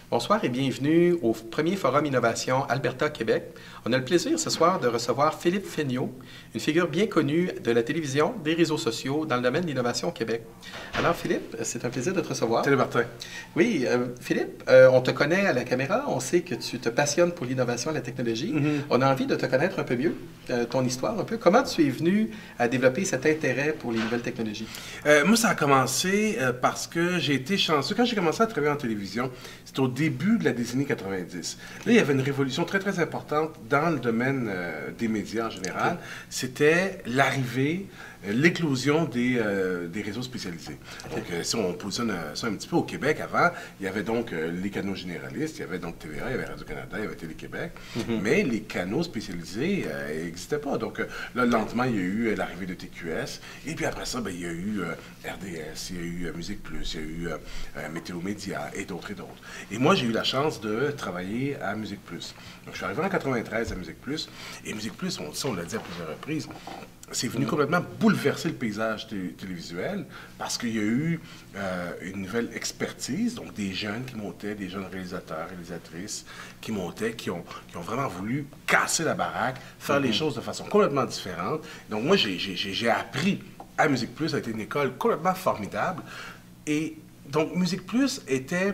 Bonsoir et bienvenue au premier Forum Innovation Alberta, Québec. On a le plaisir ce soir de recevoir Philippe Féniaux, une figure bien connue de la télévision, des réseaux sociaux dans le domaine de l'innovation au Québec. Alors Philippe, c'est un plaisir de te recevoir. Salut Martin. Oui, Philippe, on te connaît à la caméra, on sait que tu te passionnes pour l'innovation et la technologie. On a envie de te connaître un peu mieux, ton histoire un peu. Comment tu es venu à développer cet intérêt pour les nouvelles technologies? Moi, ça a commencé parce que j'ai été chanceux. Quand j'ai commencé à travailler en télévision, c'était au début de la décennie 90. Là, il y avait une révolution très, très importante dans le domaine des médias en général. Okay. C'était l'arrivée, l'éclosion des réseaux spécialisés. Okay. Donc, si on positionne ça un petit peu au Québec, avant, il y avait donc les canaux généralistes, il y avait donc TVA, il y avait Radio-Canada, il y avait Télé-Québec, mais les canaux spécialisés n'existaient pas. Donc, là, lentement, il y a eu l'arrivée de TQS, et puis après ça, il y a eu RDS, il y a eu Musique Plus, il y a eu Météo Média, et d'autres et d'autres. Et moi, j'ai eu la chance de travailler à Musique Plus. Donc, je suis arrivé en 93 à Musique Plus, et Musique Plus, on l'a dit à plusieurs reprises, c'est venu complètement bouleverser le paysage télévisuel parce qu'il y a eu une nouvelle expertise, donc des jeunes qui montaient, des jeunes réalisateurs, réalisatrices qui montaient, qui ont vraiment voulu casser la baraque, faire les choses de façon complètement différente. Donc moi, j'ai appris à Musique Plus, ça a été une école complètement formidable. Et donc Musique Plus était,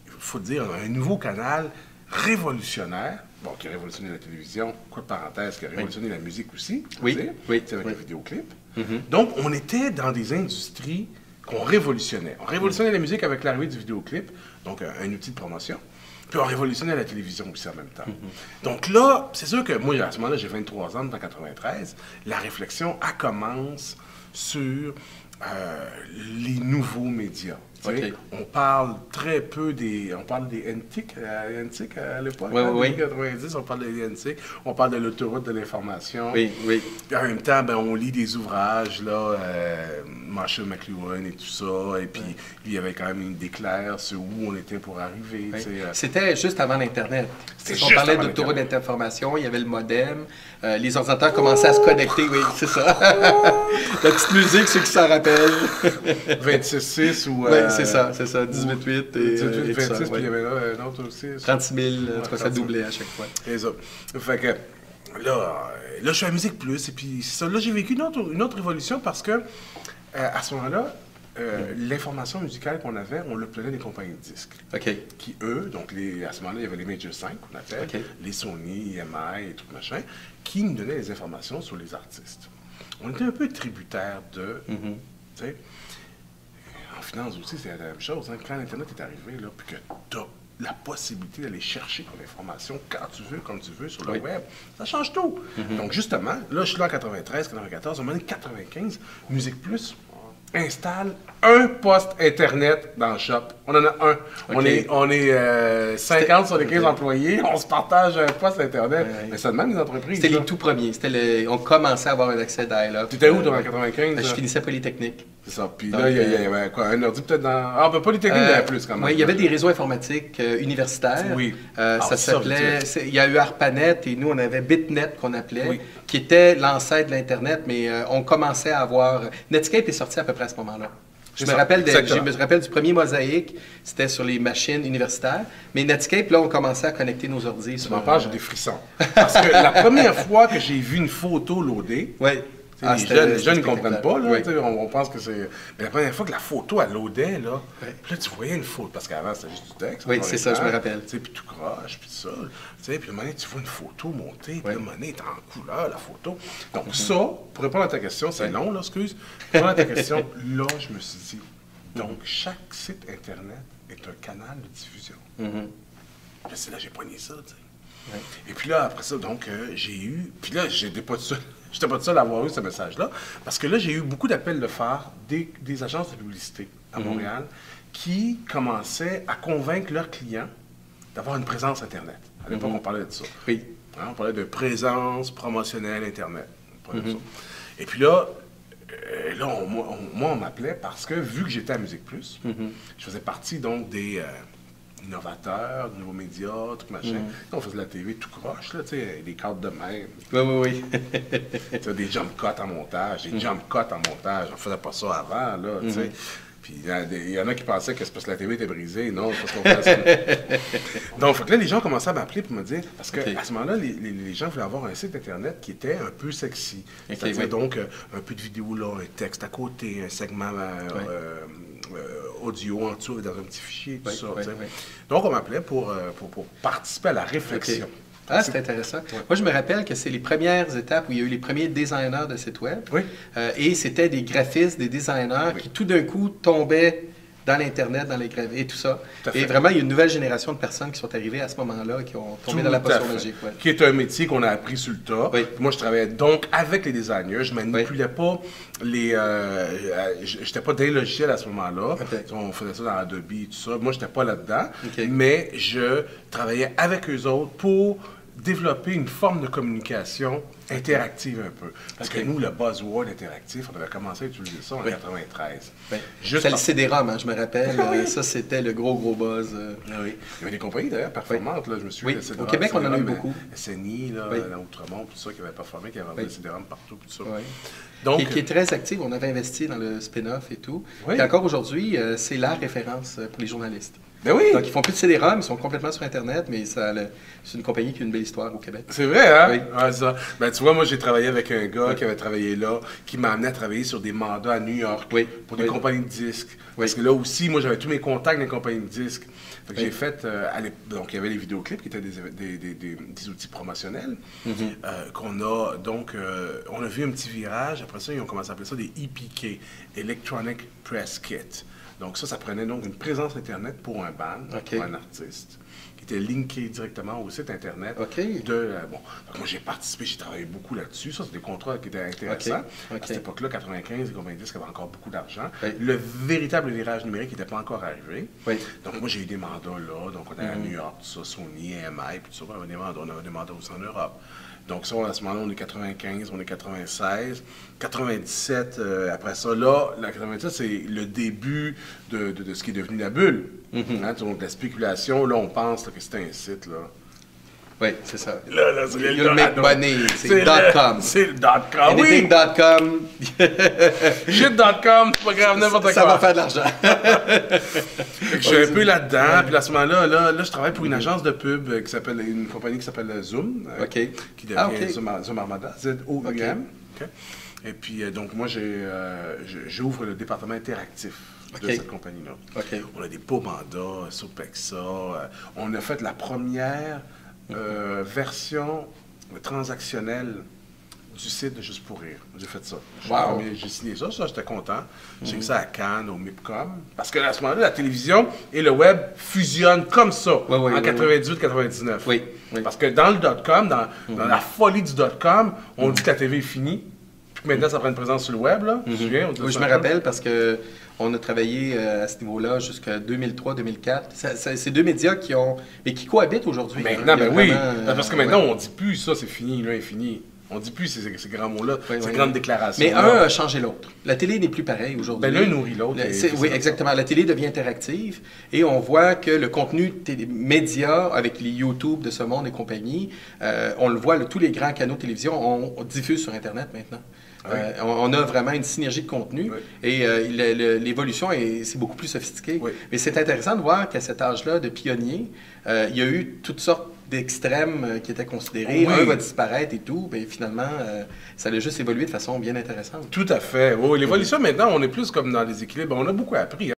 il faut dire, un nouveau canal révolutionnaire. Bon, qui a révolutionné la télévision, quoi de parenthèse, qui a révolutionné la musique aussi, oui, avec les vidéoclips. Donc, on était dans des industries qu'on révolutionnait. On révolutionnait la musique avec l'arrivée du vidéoclip, donc un outil de promotion, puis on révolutionnait la télévision aussi en même temps. Donc là, c'est sûr que moi, à ce moment-là, j'ai 23 ans, en 93, la réflexion, elle commence sur les nouveaux médias. Okay. On parle très peu on parle des NTIC à l'époque, en 90, on parle des NTIC, on parle de l'autoroute de l'information. Oui, oui. Puis en même temps, on lit des ouvrages, là, Marshall McLuhan et tout ça, et puis il y avait quand même une déclaire sur où on était pour arriver. Oui. C'était juste avant l'Internet. On parlait d'autoroute d'information, il y avait le modem, les ordinateurs commençaient à se connecter, oui, c'est ça. La petite musique, ceux qui s'en rappellent. 26.6 ou... Oui, c'est ça, 18.8 et 18, 26, ça, puis il y avait là un autre aussi. 36 000, en tout cas, ça doublait à chaque fois. C'est ça. Fait que là, je suis à Musique Plus, et puis ça, là, j'ai vécu une autre révolution parce que, à ce moment-là, l'information musicale qu'on avait, on l'obtenait des compagnies de disques. OK. Qui, eux, donc à ce moment-là, il y avait les Major 5 qu'on appelle, les Sony, EMI et tout machin, qui nous donnaient les informations sur les artistes. On était un peu tributaires de, tu sais, en finance aussi, c'est la même chose. Hein. Quand l'Internet est arrivé, là, puis que tu as la possibilité d'aller chercher ton information quand tu veux, comme tu veux, sur le web, ça change tout. Donc, justement, là, je suis là en 93, 94, au moment de 95, Musique Plus installe un poste Internet dans le shop. On en a un. On est 50 sur les 15 employés. On se partage un poste Internet. Mais ça demande les entreprises. C'était les tout premiers. On commençait à avoir un accès dial-up. Tu étais où, toi, en 95? Je finissais Polytechnique. C'est ça. Puis là, il y avait quoi? Un ordi peut-être dans... Ah, ben Polytechnique, il y avait plus quand même. Oui, il y avait des réseaux informatiques universitaires. Oui. Ça s'appelait... Il y a eu ARPANET et nous, on avait BitNet qu'on appelait, qui était l'ancêtre de l'Internet, mais on commençait à avoir... Netscape est sorti à peu près à ce moment-là. Je me rappelle du premier Mosaïque, c'était sur les machines universitaires. Mais Netscape, là, on commençait à connecter nos ordi. Tu m'en parles, j'ai des frissons. Parce que la première fois que j'ai vu une photo loadée, les jeunes ne comprennent pas, là, on pense que c'est... Mais la première fois que la photo, elle loadait, là, là, tu voyais une photo, parce qu'avant, c'était juste du texte. Oui, c'est ça, je me rappelle. Puis tout croche, puis ça. Puis à un moment donné, tu vois une photo monter, puis à un moment donné, elle est en couleur, la photo. Donc ça, pour répondre à ta question, c'est long, là, excuse. Pour répondre à ta question, là, je me suis dit, donc chaque site Internet est un canal de diffusion. C'est là, j'ai poigné ça, tu sais. Et puis là, après ça, donc, j'ai eu... Puis là, j'étais pas tout seul à avoir eu ce message-là, parce que là, j'ai eu beaucoup d'appels de phare des agences de publicité à Montréal qui commençaient à convaincre leurs clients d'avoir une présence Internet. À l'époque, on parlait de ça. Oui. Hein, on parlait de présence promotionnelle Internet. Et puis là, moi, on m'appelait parce que, vu que j'étais à Musique Plus, je faisais partie, donc, des... innovateurs, de nouveaux médias, tout machin. On faisait de la TV tout croche, là, tu sais, des cadres de même. Oui. Des jump cuts en montage, on faisait pas ça avant, là, tu sais. Puis il y en a qui pensaient que c'est parce que la TV était brisée. Non, c'est parce qu'on faisait Donc, là, les gens commençaient à m'appeler pour me dire, parce qu'à ce moment-là, les gens voulaient avoir un site Internet qui était un peu sexy. C'est-à-dire donc un peu de vidéo là, un texte à côté, un segment audio en dessous, dans un petit fichier, tout ça. Donc, on m'appelait pour participer à la réflexion. Ah, c'est intéressant. Moi, je me rappelle que c'est les premières étapes où il y a eu les premiers designers de sites web. Et c'était des graphistes, des designers qui tout d'un coup tombaient dans l'Internet, dans les gravés et tout ça. Et vraiment, il y a une nouvelle génération de personnes qui sont arrivées à ce moment-là, qui ont tombé dans la potion magique. Qui est un métier qu'on a appris sur le tas. Moi, je travaillais donc avec les designers. Je ne manipulais pas les... je n'étais pas dans les logiciels à ce moment-là. On faisait ça dans Adobe et tout ça. Moi, je n'étais pas là-dedans. Mais je travaillais avec eux autres pour développer une forme de communication interactive un peu. Parce que nous, le buzzword interactif, on avait commencé à utiliser ça en 1993. C'était le CD-ROM, hein, je me rappelle. Ça, c'était le gros buzz. Il y avait des compagnies d'ailleurs performantes. Là, je me suis au Québec, on en a eu beaucoup. SNI, là, dans Outremont, tout ça, qui avait performé, qui avait vendu des CD-ROM partout, tout ça. Donc, qui est très active. On avait investi dans le spin-off et tout. Et encore aujourd'hui, c'est la référence pour les journalistes. Donc, ils font plus de CD-ROM, ils sont complètement sur Internet, mais c'est une compagnie qui a une belle histoire au Québec. C'est vrai, hein? Ça. Tu vois, moi, j'ai travaillé avec un gars qui avait travaillé là, qui m'a amené à travailler sur des mandats à New York pour des compagnies de disques. Parce que là aussi, moi, j'avais tous mes contacts dans les compagnies de disques. J'ai fait, donc il y avait les vidéoclips qui étaient des outils promotionnels qu'on a, donc, on a vu un petit virage. Après ça, ils ont commencé à appeler ça des EPK, Electronic Press Kit. Donc ça prenait donc une présence Internet pour un band, pour un artiste, qui était linké directement au site Internet de... moi, j'ai participé, j'ai travaillé beaucoup là-dessus. Ça, c'est des contrats qui étaient intéressants. À cette époque-là, 95 et 90, qui avaient encore beaucoup d'argent. Le véritable virage numérique n'était pas encore arrivé. Donc moi, j'ai eu des mandats là. Donc on allait à New York, tout ça, Sony, EMI, puis tout ça. On avait des mandats aussi en Europe. Donc ça, à ce moment-là, on est 95, on est 96. 97, après ça, là, la 97, c'est le début de ce qui est devenu la bulle. Donc la spéculation, là, on pense là, que c'était un site, là. Oui, c'est ça. Là, c'est le make money, c'est .com. C'est le .com, Anything.com. Shit.com, c'est pas grave, n'importe quoi. Ça va faire de l'argent. Je suis un peu là-dedans, puis à ce moment-là, je travaille pour une agence de pub une compagnie qui s'appelle Zoom, qui devient Zoom Armada, Z-O-U-M. Et puis, donc, moi, j'ouvre le département interactif de cette compagnie-là. On a des beaux mandats, Sopexa. On a fait la première version transactionnelle du site de Juste pour rire. J'ai fait ça. J'ai signé ça, j'étais content. J'ai fait ça à Cannes, au MIPCOM. Parce qu'à ce moment-là, la télévision et le web fusionnent comme ça, en 98-99. Parce que dans le .com, dans la folie du .com, on dit que la TV est finie. Puis maintenant, ça prend une présence sur le web, là. Je me rappelle parce que on a travaillé à ce niveau-là jusqu'à 2003-2004. C'est deux médias qui cohabitent aujourd'hui. Maintenant, parce que maintenant, on ne dit plus ça, c'est fini, là, infini. On ne dit plus ces grands mots-là, ces grandes déclarations. Mais un a changé l'autre. La télé n'est plus pareille aujourd'hui. L'un nourrit l'autre. Oui, exactement. La télé devient interactive et on voit que le contenu média, avec les YouTube de ce monde et compagnie, on le voit, tous les grands canaux de télévision, on diffuse sur Internet maintenant. On a vraiment une synergie de contenu et l'évolution, c'est beaucoup plus sophistiqué. Mais c'est intéressant de voir qu'à cet âge-là de pionnier, il y a eu toutes sortes d'extrêmes qui étaient considérés. Un va disparaître et tout. Bien, finalement, ça a juste évolué de façon bien intéressante. Tout à fait. L'évolution, maintenant, on est plus comme dans les équilibres. On a beaucoup appris.